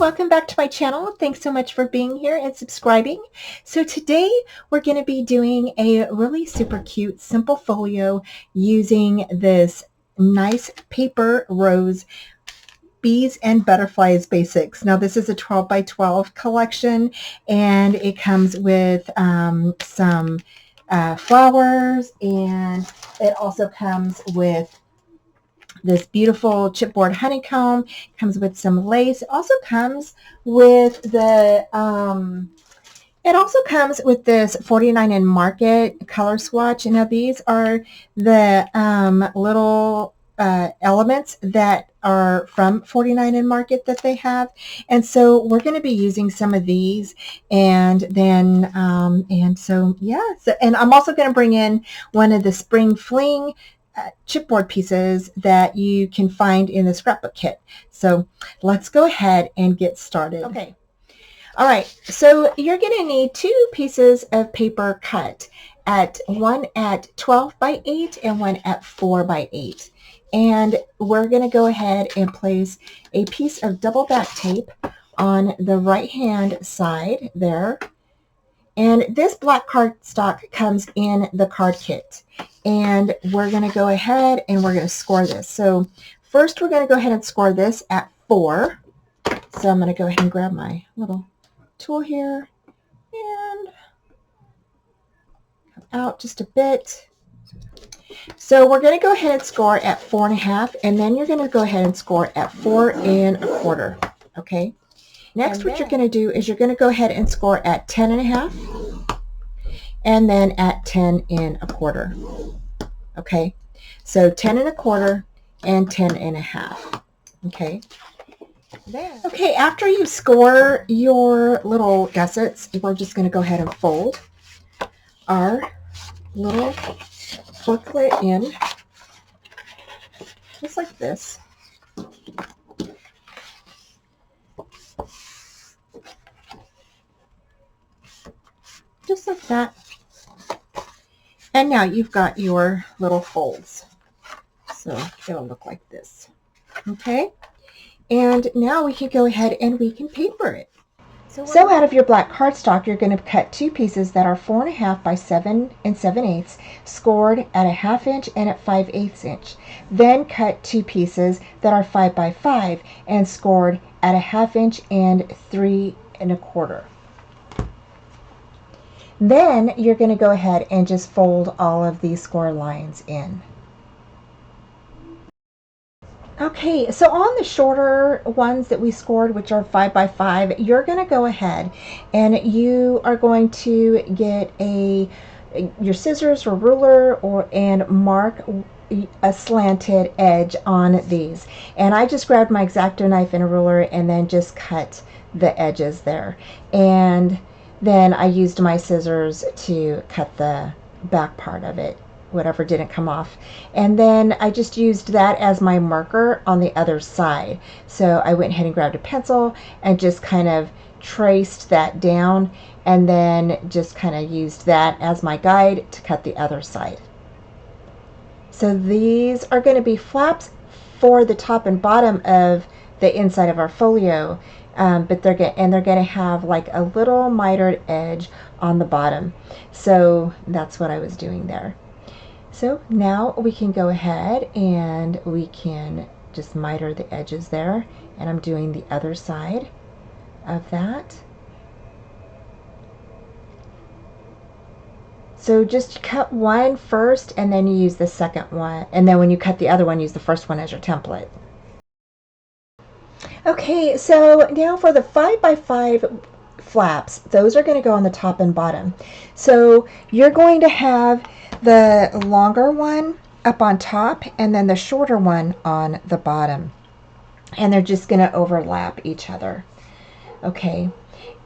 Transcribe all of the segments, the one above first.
welcome back to my channel. Thanks so much for being here and subscribing. So today we're going to be doing a really super cute simple folio using this nice paper rose bees and butterflies basics. Now this is a 12 by 12 collection, and it comes with some flowers, and it also comes with this beautiful chipboard honeycomb. Comes with some lace. It also comes with this 49 in Market color swatch. Now these are the little elements that are from 49 in Market that they have, and so we're going to be using some of these, and then and I'm also going to bring in one of the spring fling chipboard pieces that you can find in the scrapbook kit. So let's go ahead and get started. Okay. All right. So you're going to need two pieces of paper cut, one at 12 by 8 and one at 4 by 8. And we're going to go ahead and place a piece of double back tape on the right hand side there. And this black cardstock comes in the card kit. And we're going to go ahead and we're going to score this. So first we're going to go ahead and score this at 4. So I'm going to go ahead and grab my little tool here and come out just a bit. So we're going to go ahead and score at 4.5, and then you're going to go ahead and score at 4.25. Okay. Next, what you're going to do is you're going to go ahead and score at 10.5, and then at 10.25. Okay, so 10.25 and 10.5. Okay. There. Okay, after you score your little gussets, we're just going to go ahead and fold our little booklet in, just like this. Just like that. And now you've got your little folds. So it'll look like this. Okay? And now we can go ahead and we can paper it. So out of your black cardstock, you're going to cut two pieces that are 4.5 by 7 7/8, scored at a 1/2 inch and at 5/8 inch. Then cut two pieces that are 5 by 5 and scored at a 1/2 inch and 3.25. Then you're going to go ahead and just fold all of these score lines in. Okay, so on the shorter ones that we scored, which are 5 by 5, you're going to go ahead and you are going to get your scissors or ruler and mark a slanted edge on these. And I just grabbed my X-Acto knife and a ruler and then just cut the edges there. And then I used my scissors to cut the back part of it, whatever didn't come off. And then I just used that as my marker on the other side. So I went ahead and grabbed a pencil and just kind of traced that down, and then just kind of used that as my guide to cut the other side. So these are going to be flaps for the top and bottom of the inside of our folio. But they're going to have like a little mitered edge on the bottom. So that's what I was doing there. So now we can go ahead and we can just miter the edges there. And I'm doing the other side of that. So just cut one first and then you use the second one. And then when you cut the other one, use the first one as your template. Okay, so now for the 5 by 5 flaps, those are going to go on the top and bottom. So you're going to have the longer one up on top and then the shorter one on the bottom. And they're just going to overlap each other. Okay,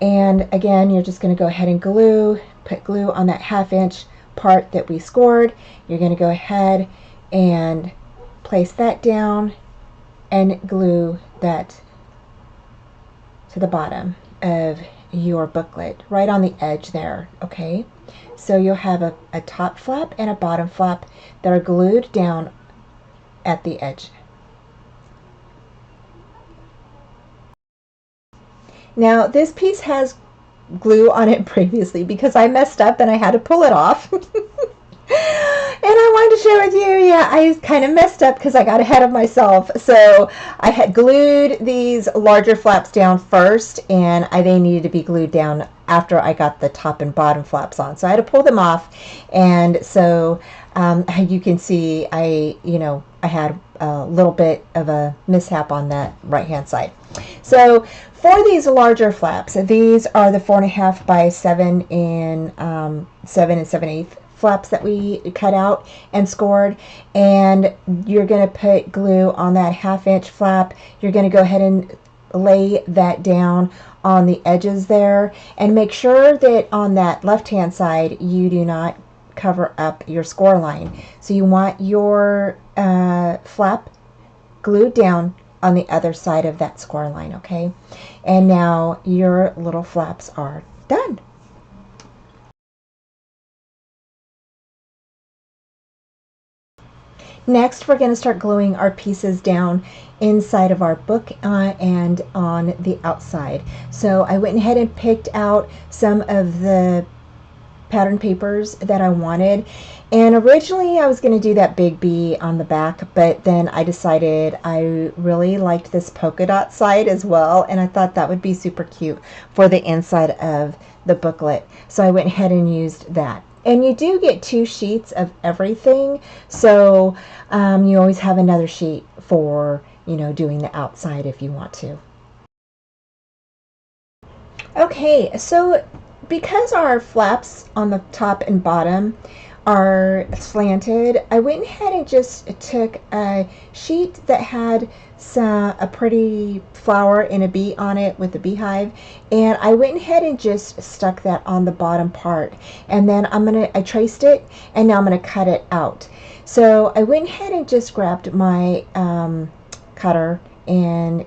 and again, you're just going to go ahead and put glue on that 1/2 inch part that we scored. You're going to go ahead and place that down and glue that to the bottom of your booklet, right on the edge there. Okay, so you'll have a top flap and a bottom flap that are glued down at the edge. Now this piece has glue on it previously because I messed up and I had to pull it off. And I wanted to share with you, yeah, I kind of messed up because I got ahead of myself. So I had glued these larger flaps down first, and they needed to be glued down after I got the top and bottom flaps on. So I had to pull them off, and so you can see I had a little bit of a mishap on that right hand side. So for these larger flaps, these are the 4.5 by 7 in 7 7/8 flaps that we cut out and scored, and you're going to put glue on that 1/2 inch flap. You're going to go ahead and lay that down on the edges there, and make sure that on that left hand side you do not cover up your score line. So you want your flap glued down on the other side of that score line, okay? And now your little flaps are done. Next, we're going to start gluing our pieces down inside of our book and on the outside. So I went ahead and picked out some of the pattern papers that I wanted. And originally I was going to do that big B on the back, but then I decided I really liked this polka dot side as well, and I thought that would be super cute for the inside of the booklet. So I went ahead and used that. And you do get 2 sheets of everything, so you always have another sheet for, doing the outside if you want to. Okay, so because our flaps on the top and bottom are slanted, I went ahead and just took a sheet that had a pretty flower and a bee on it with a beehive, and I went ahead and just stuck that on the bottom part, and then I traced it, and now I'm gonna cut it out. So I went ahead and just grabbed my cutter and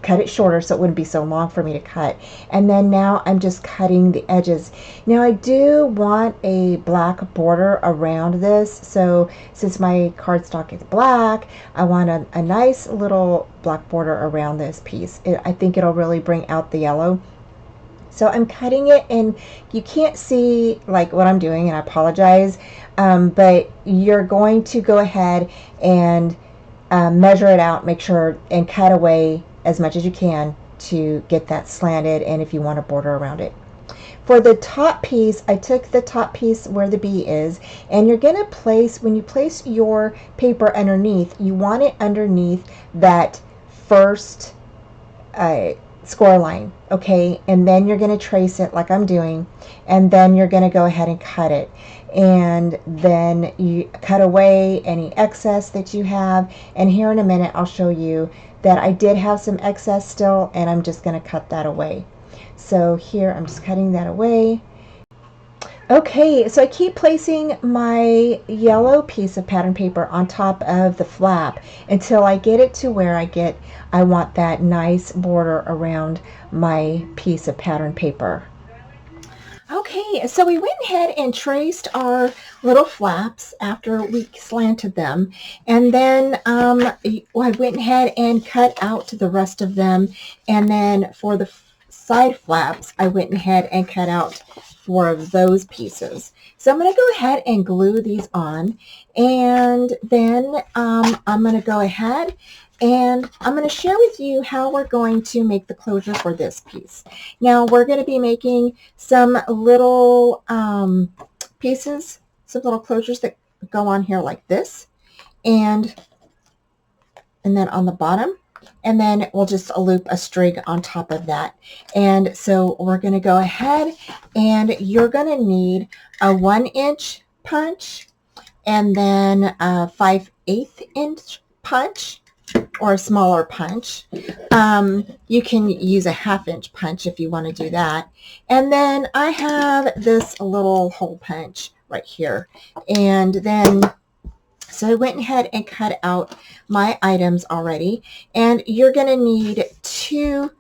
cut it shorter so it wouldn't be so long for me to cut. And then now I'm just cutting the edges. Now I do want a black border around this, so since my cardstock is black, I want a nice little black border around this piece. I think it'll really bring out the yellow. So I'm cutting it, and you can't see like what I'm doing, and I apologize, but you're going to go ahead and measure it out, make sure, and cut away as much as you can to get that slanted, and if you want a border around it. For the top piece, I took the top piece where the bee is, and you're going to place, when you place your paper underneath, you want it underneath that first score line, okay? And then you're going to trace it like I'm doing, and then you're going to go ahead and cut it. And then you cut away any excess that you have, and here in a minute I'll show you that I did have some excess still, and I'm just going to cut that away. So here I'm just cutting that away. Okay, so I keep placing my yellow piece of pattern paper on top of the flap until I get it to where I want that nice border around my piece of pattern paper. Okay, so we went ahead and traced our little flaps after we slanted them, and then I went ahead and cut out the rest of them, and then for the side flaps I went ahead and cut out 4 of those pieces. So I'm going to go ahead and glue these on, and then I'm going to go ahead and I'm going to share with you how we're going to make the closure for this piece. Now we're going to be making some little pieces, some little closures that go on here like this, and then on the bottom, and then we'll just loop a string on top of that. And so we're going to go ahead, and you're going to need a 1-inch punch, and then a 5/8 inch punch, or a smaller punch. You can use a 1/2 inch punch if you want to do that. And then I have this little hole punch right here. And then, so I went ahead and cut out my items already. And you're going to need 2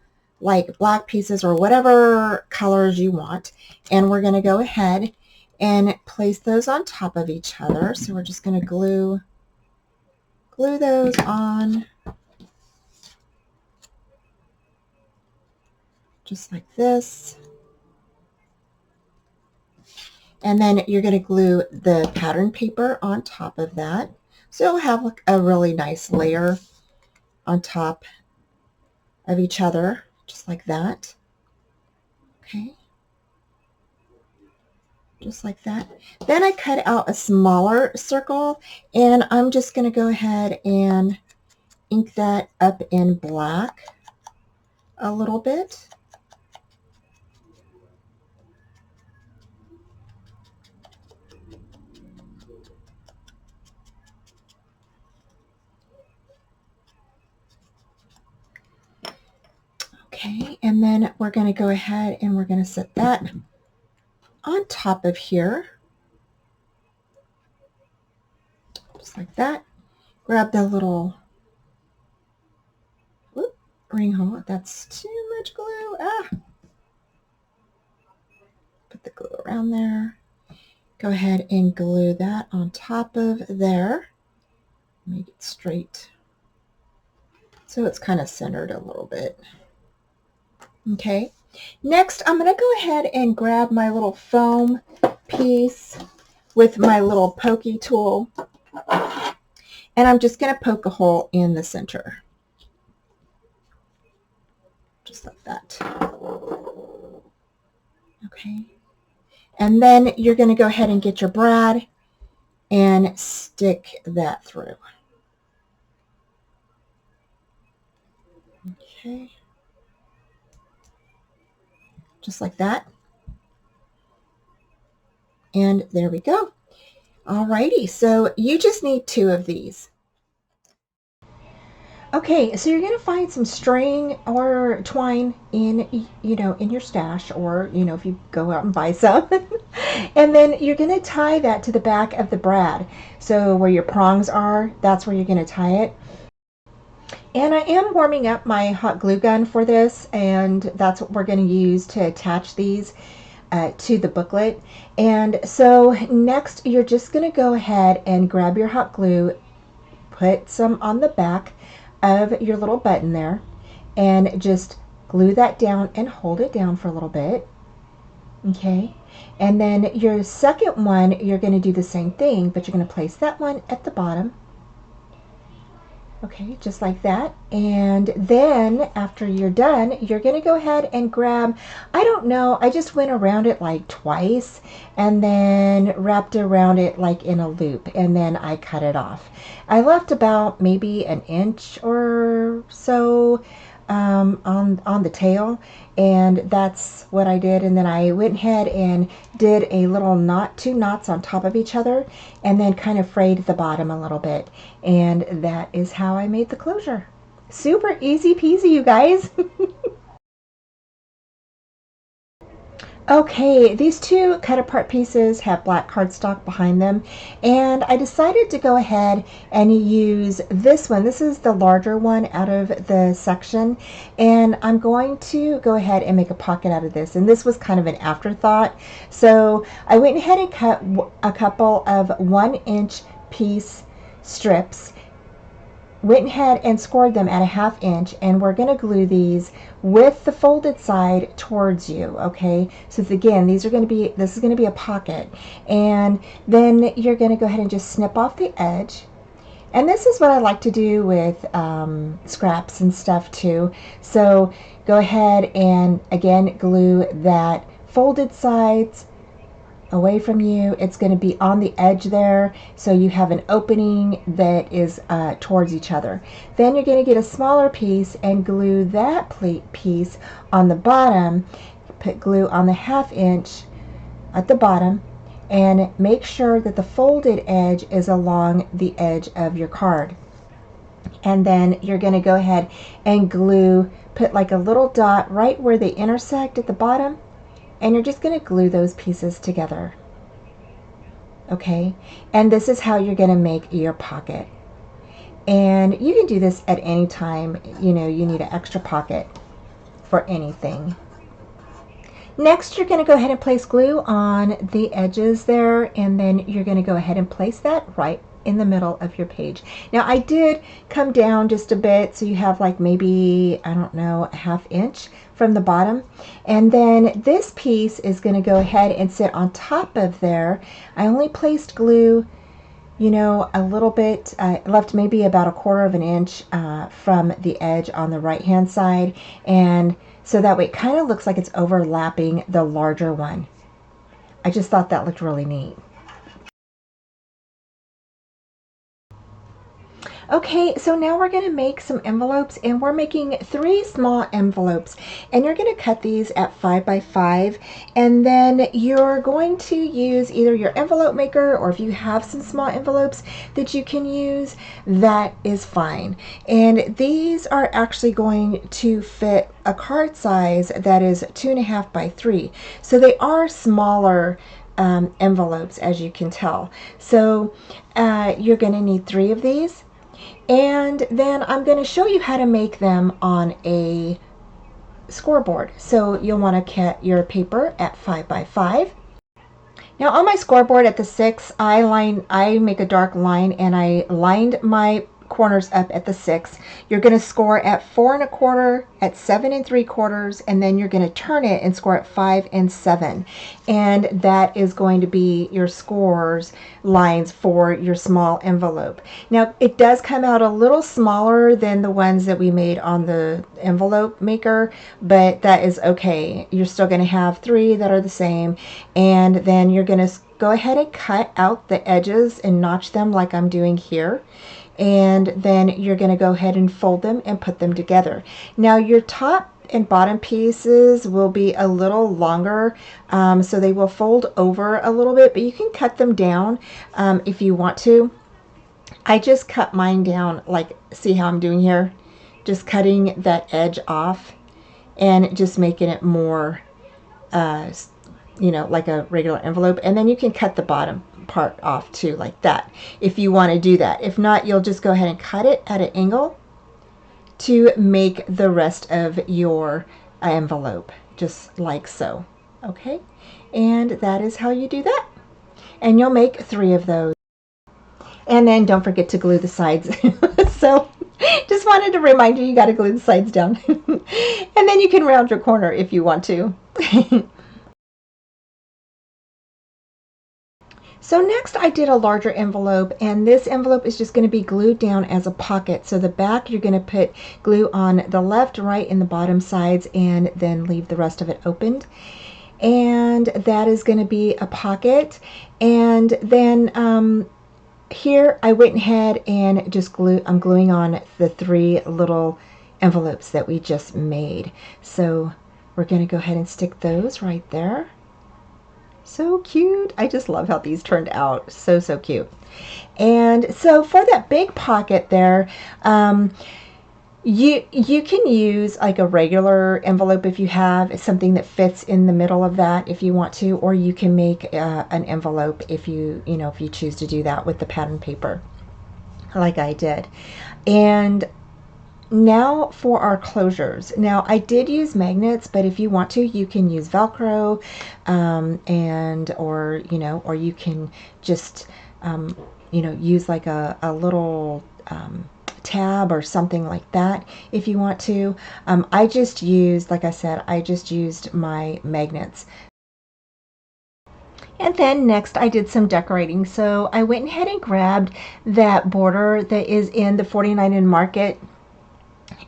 like black pieces or whatever colors you want. And we're going to go ahead and place those on top of each other. So we're just going to glue those on. just like this. And then you're going to glue the pattern paper on top of that. So you'll have like a really nice layer on top of each other, just like that. Okay. Just like that. Then I cut out a smaller circle, and I'm just going to go ahead and ink that up in black a little bit. Okay, and then we're going to go ahead and we're going to set that on top of here. Just like that. Grab the little ring hole. That's too much glue. Put the glue around there. Go ahead and glue that on top of there. Make it straight so it's kind of centered a little bit. Okay. Next, I'm going to go ahead and grab my little foam piece with my little pokey tool, and I'm just going to poke a hole in the center. Just like that. Okay. And then you're going to go ahead and get your brad and stick that through. Okay. Just like that. And there we go. Alrighty, so you just need 2 of these. Okay, so you're going to find some string or twine in, in your stash, or, if you go out and buy some. And then you're going to tie that to the back of the brad. So where your prongs are, that's where you're going to tie it. And I am warming up my hot glue gun for this, and that's what we're going to use to attach these to the booklet. And so next you're just going to go ahead and grab your hot glue, put some on the back of your little button there, and just glue that down and hold it down for a little bit. Okay, and then your second one, you're going to do the same thing, but you're going to place that one at the bottom. Okay, just like that. And then after you're done, you're going to go ahead and grab, I don't know, I just went around it like twice and then wrapped around it like in a loop, and then I cut it off. I left about maybe an inch or so on the tail, and that's what I did. And then I went ahead and did a little knot, 2 knots on top of each other, and then kind of frayed the bottom a little bit, and that is how I made the closure. Super easy peasy, you guys. Okay, these 2 cut apart pieces have black cardstock behind them, and I decided to go ahead and use this one. This is the larger one out of the section, and I'm going to go ahead and make a pocket out of this. And this was kind of an afterthought, so I went ahead and cut a couple of 1-inch piece strips, went ahead and scored them at a 1/2 inch, and we're going to glue these with the folded side towards you. Okay, so again, this is going to be a pocket, and then you're going to go ahead and just snip off the edge. And this is what I like to do with scraps and stuff too. So go ahead and again glue that folded sides away from you. It's going to be on the edge there, so you have an opening that is towards each other. Then you're going to get a smaller piece and glue that piece on the bottom. Put glue on the 1/2 inch at the bottom, and make sure that the folded edge is along the edge of your card. And then you're going to go ahead and glue, put like a little dot right where they intersect at the bottom, and you're just going to glue those pieces together. Okay, and this is how you're going to make your pocket. And you can do this at any time you need an extra pocket for anything. Next, you're going to go ahead and place glue on the edges there, and then you're going to go ahead and place that right in the middle of your page. Now I did come down just a bit, so you have like maybe, I don't know, a 1/2 inch from the bottom. And then this piece is going to go ahead and sit on top of there. I only placed glue, you know, a little bit, left maybe about 1/4 of an inch from the edge on the right hand side, and so that way it kind of looks like it's overlapping the larger one. I just thought that looked really neat. Okay, so now we're going to make some envelopes, and we're making 3 small envelopes, and you're going to cut these at 5 by 5, and then you're going to use either your envelope maker, or if you have some small envelopes that you can use, that is fine. And these are actually going to fit a card size that is 2.5 by 3, so they are smaller envelopes, as you can tell. So you're going to need 3 of these. And then I'm going to show you how to make them on a scoreboard. So you'll want to cut your paper at 5 by 5. Now on my scoreboard at the 6, I make a dark line, and I lined my corners up at the 6. You're going to score at 4 1/4, at 7 3/4, and then you're going to turn it and score at 5 7. And that is going to be your scores lines for your small envelope. Now it does come out a little smaller than the ones that we made on the envelope maker, but that is okay. You're still going to have 3 that are the same, and then you're going to go ahead and cut out the edges and notch them like I'm doing here. And then you're going to go ahead and fold them and put them together. Now your top and bottom pieces will be a little longer, so they will fold over a little bit, but you can cut them down if you want to. I just cut mine down, like, see how I'm doing here? Just cutting that edge off and just making it more, you know, like a regular envelope. And then you can cut the bottom part off too, like that, if you want to do that. If not, you'll just go ahead and cut it at an angle to make the rest of your envelope, just like so. Okay, and that is how you do that. And you'll make 3 of those. And then don't forget to glue the sides. So just wanted to remind you, you got to glue the sides down. And then you can round your corner if you want to. So next I did a larger envelope, and this envelope is just going to be glued down as a pocket. So the back, you're going to put glue on the left, right, and the bottom sides, and then leave the rest of it opened. And that is going to be a pocket. And then here I went ahead and just I'm gluing on the 3 little envelopes that we just made. So we're going to go ahead and stick those right there. So cute. I just love how these turned out. So, so cute. And so for that big pocket there, you can use like a regular envelope if you have something that fits in the middle of that, if you want to, or you can make an envelope if you choose to do that with the pattern paper like I did. And now for our closures. Now I did use magnets, but if you want to, you can use Velcro, or you can just use like a little tab or something like that if you want to. I just used, like I said, I just used my magnets. And then next I did some decorating. So I went ahead and grabbed that border that is in the 49 in Market,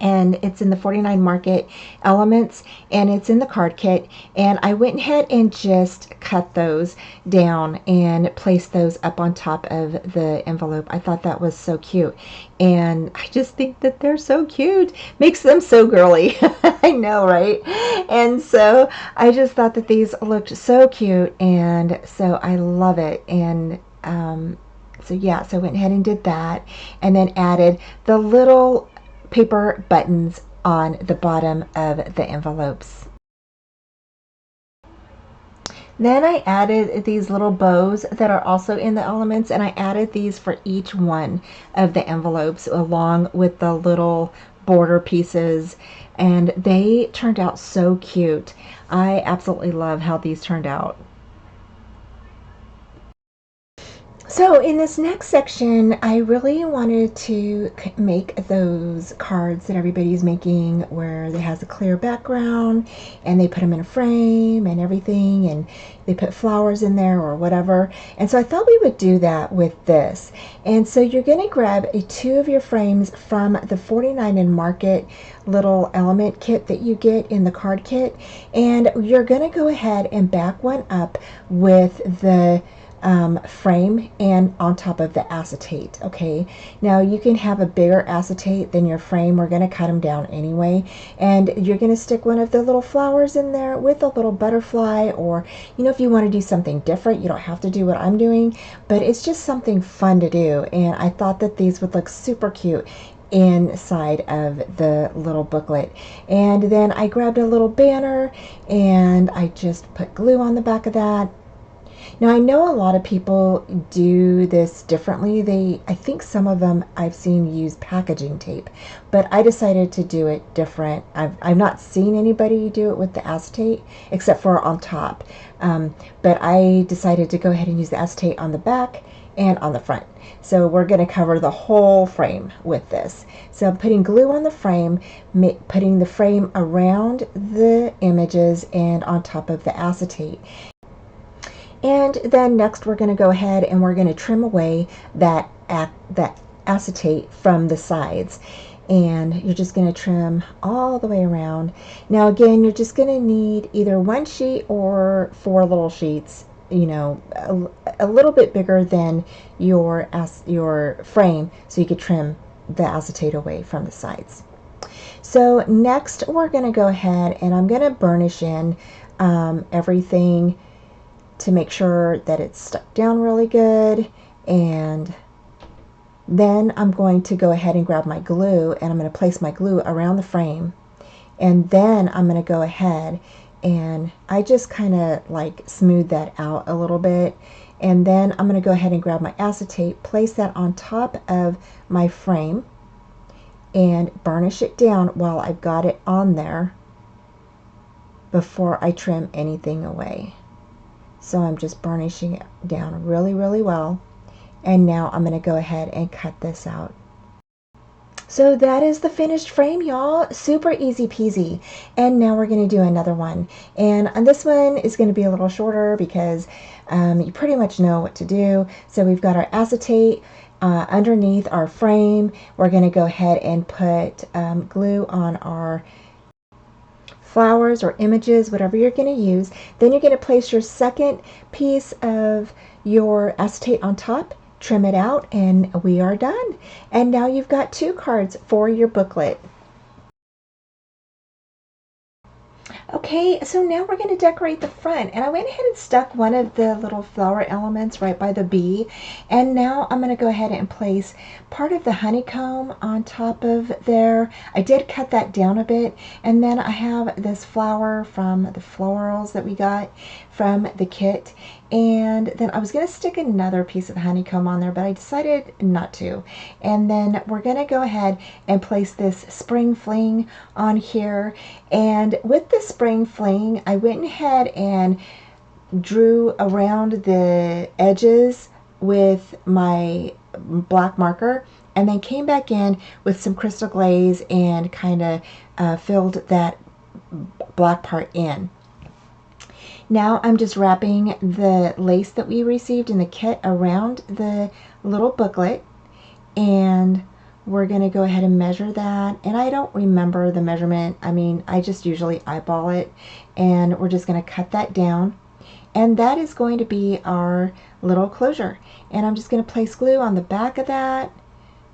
and it's in the 49 Market Elements, and it's in the card kit. And I went ahead and just cut those down and placed those up on top of the envelope. I thought that was so cute, and I just think that they're so cute. Makes them so girly. I know, right? And so I just thought that these looked so cute, and so I love it. And so yeah, so I went ahead and did that, and then added the little paper buttons on the bottom of the envelopes. Then I added these little bows that are also in the elements, and I added these for each one of the envelopes along with the little border pieces, and they turned out so cute. I absolutely love how these turned out. So in this next section, I really wanted to make those cards that everybody's making where it has a clear background and they put them in a frame and everything, and they put flowers in there or whatever. And so I thought we would do that with this. And so you're going to grab two of your frames from the 49 and Market little element kit that you get in the card kit, and you're going to go ahead and back one up with the frame and on top of the acetate. Okay, now you can have a bigger acetate than your frame. We're going to cut them down anyway, and you're going to stick one of the little flowers in there with a little butterfly, or if you want to do something different, you don't have to do what I'm doing, but it's just something fun to do. And I thought that these would look super cute inside of the little booklet. And then I grabbed a little banner and I just put glue on the back of that. Now I know a lot of people do this differently. I think some of them I've seen use packaging tape, but I decided to do it different. I've not seen anybody do it with the acetate except for on top, but I decided to go ahead and use the acetate on the back and on the front. So we're going to cover the whole frame with this. So I'm putting glue on the frame, putting the frame around the images and on top of the acetate. And then next we're going to go ahead and we're going to trim away that acetate from the sides. And you're just going to trim all the way around. Now again, you're just going to need either one sheet or 4 little sheets, a little bit bigger than your frame, so you could trim the acetate away from the sides. So next we're going to go ahead and I'm going to burnish in everything to make sure that it's stuck down really good. And then I'm going to go ahead and grab my glue, and I'm going to place my glue around the frame, and then I'm going to go ahead and I just kind of like smooth that out a little bit, and then I'm going to go ahead and grab my acetate, place that on top of my frame and burnish it down while I've got it on there before I trim anything away. So I'm just burnishing it down really, really well. And now I'm going to go ahead and cut this out. So that is the finished frame, y'all. Super easy peasy. And now we're going to do another one. And on this one is going to be a little shorter because you pretty much know what to do. So we've got our acetate underneath our frame. We're going to go ahead and put glue on our flowers or images, whatever you're going to use. Then you're going to place your second piece of your acetate on top, trim it out, and we are done. And now you've got 2 cards for your booklet. Okay, so now we're going to decorate the front, and I went ahead and stuck one of the little flower elements right by the bee, and now I'm going to go ahead and place part of the honeycomb on top of there. I did cut that down a bit, and then I have this flower from the florals that we got from the kit, and then I was going to stick another piece of honeycomb on there, but I decided not to. And then we're going to go ahead and place this spring fling on here, and with the spring fling I went ahead and drew around the edges with my black marker, and then came back in with some crystal glaze and kind of filled that black part in. Now I'm just wrapping the lace that we received in the kit around the little booklet, and we're going to go ahead and measure that. And I don't remember the measurement. I mean, I just usually eyeball it, and we're just going to cut that down. And that is going to be our little closure. And I'm just going to place glue on the back of that,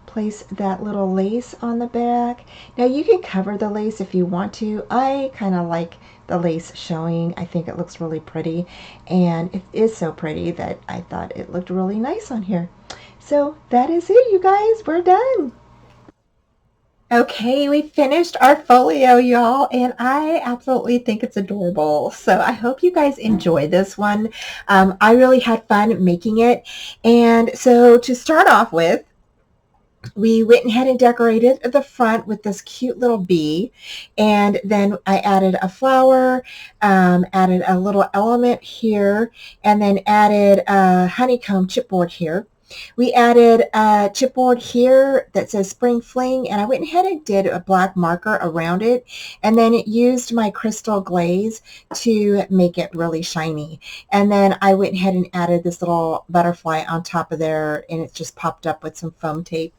place that little lace on the back. Now you can cover the lace if you want to. I kind of like the lace showing. I think it looks really pretty, and it is so pretty that I thought it looked really nice on here. So that is it, you guys. We're done. Okay, we finished our folio, y'all, and I absolutely think it's adorable. So I hope you guys enjoy this one. I really had fun making it. And so to start off with, we went ahead and decorated the front with this cute little bee, and then I added a flower, added a little element here, and then added a honeycomb chipboard here. We added a chipboard here that says Spring Fling, and I went ahead and did a black marker around it, and then it used my crystal glaze to make it really shiny. And then I went ahead and added this little butterfly on top of there, and it just popped up with some foam tape.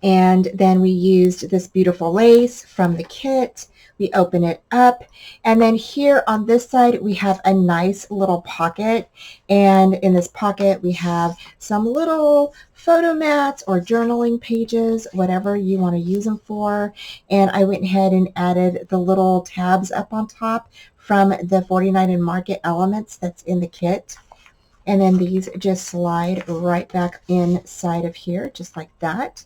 And then we used this beautiful lace from the kit. We open it up, and then here on this side we have a nice little pocket, and in this pocket we have some little photo mats or journaling pages, whatever you want to use them for. And I went ahead and added the little tabs up on top from the 49 and Market elements that's in the kit, and then these just slide right back inside of here just like that.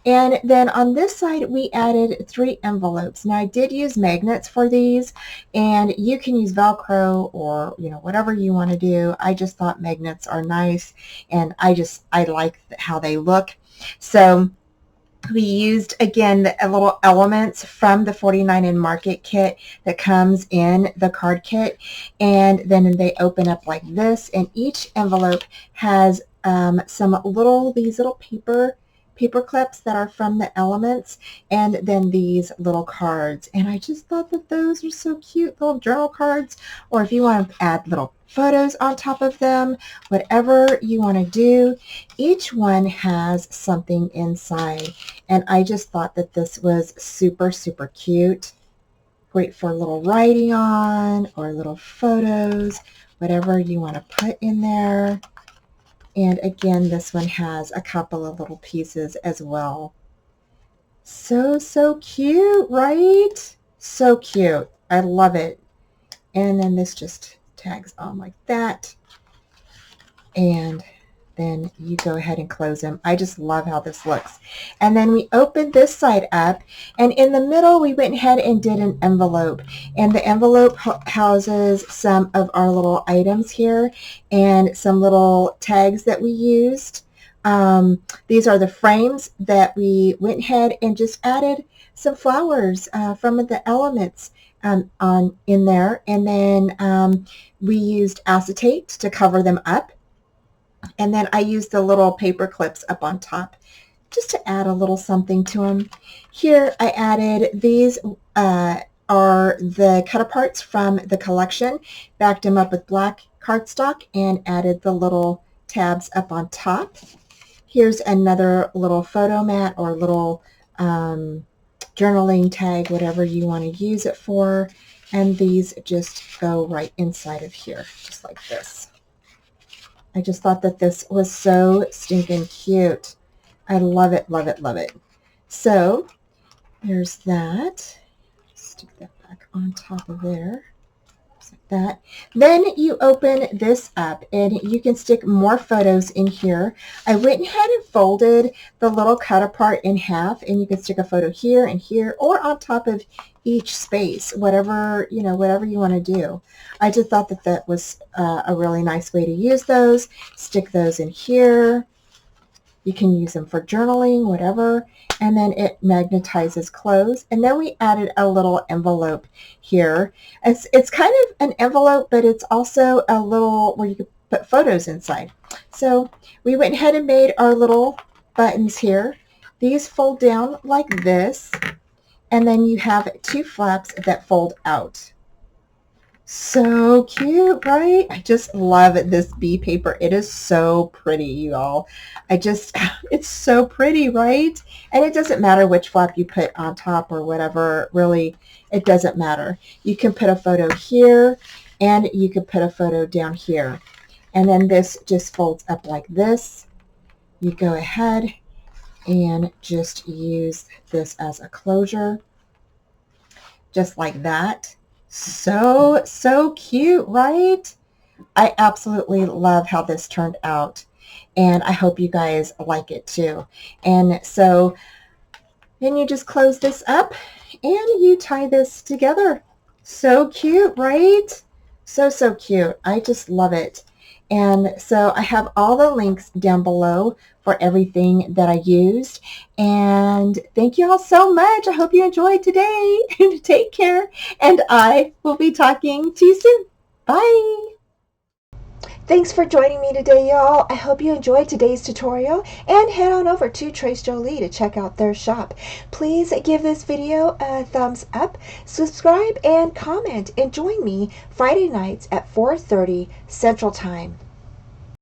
And then on this side, we added 3 envelopes. Now I did use magnets for these, and you can use Velcro or, whatever you want to do. I just thought magnets are nice, and I like how they look. So we used, again, the little elements from the 49 and Market kit that comes in the card kit, and then they open up like this, and each envelope has these little paper clips that are from the elements, and then these little cards. And I just thought that those are so cute, little journal cards, or if you want to add little photos on top of them, whatever you want to do. Each one has something inside, and I just thought that this was super, super cute. Great for little writing on or little photos, whatever you want to put in there. And again, this one has a couple of little pieces as well. So, so cute, right? So cute. I love it. And then this just tags on like that. And then you go ahead and close them. I just love how this looks. And then we opened this side up, and in the middle we went ahead and did an envelope, and the envelope houses some of our little items here and some little tags that we used. These are the frames that we went ahead and just added some flowers from the elements in there, and then we used acetate to cover them up. And then I used the little paper clips up on top just to add a little something to them. Here I added, these are the cut-aparts from the collection, backed them up with black cardstock, and added the little tabs up on top. Here's another little photo mat or little journaling tag, whatever you want to use it for. And these just go right inside of here, just like this. I just thought that this was so stinking cute. I love it, love it, love it. So there's that. Stick that back on top of there. Just like that. Then you open this up, and you can stick more photos in here. I went ahead and folded the little cut apart in half, and you can stick a photo here and here, or on top of each space, whatever you want to do. I just thought that that was a really nice way to use those. Stick those in here. You can use them for journaling, whatever, and then it magnetizes closed. And then we added a little envelope here. It's kind of an envelope, but it's also a little where you could put photos inside. So we went ahead and made our little buttons here. These fold down like this, and then you have 2 flaps that fold out. So cute, right? I just love this bee paper. It is so pretty, you all. It's so pretty, right? And it doesn't matter which flap you put on top or whatever, really, it doesn't matter. You can put a photo here, and you can put a photo down here. And then this just folds up like this. You go ahead and just use this as a closure, just like that. So, so cute, right? I absolutely love how this turned out, and I hope you guys like it too. And so then you just close this up and you tie this together. So cute, right? So, so cute. I just love it. And so I have all the links down below for everything that I used. And thank you all so much. I hope you enjoyed today. Take care, and I will be talking to you soon. Bye. Thanks for joining me today, y'all. I hope you enjoyed today's tutorial, and head on over to Tres Jolie to check out their shop. Please give this video a thumbs up, subscribe, and comment, and join me Friday nights at 4:30 Central Time.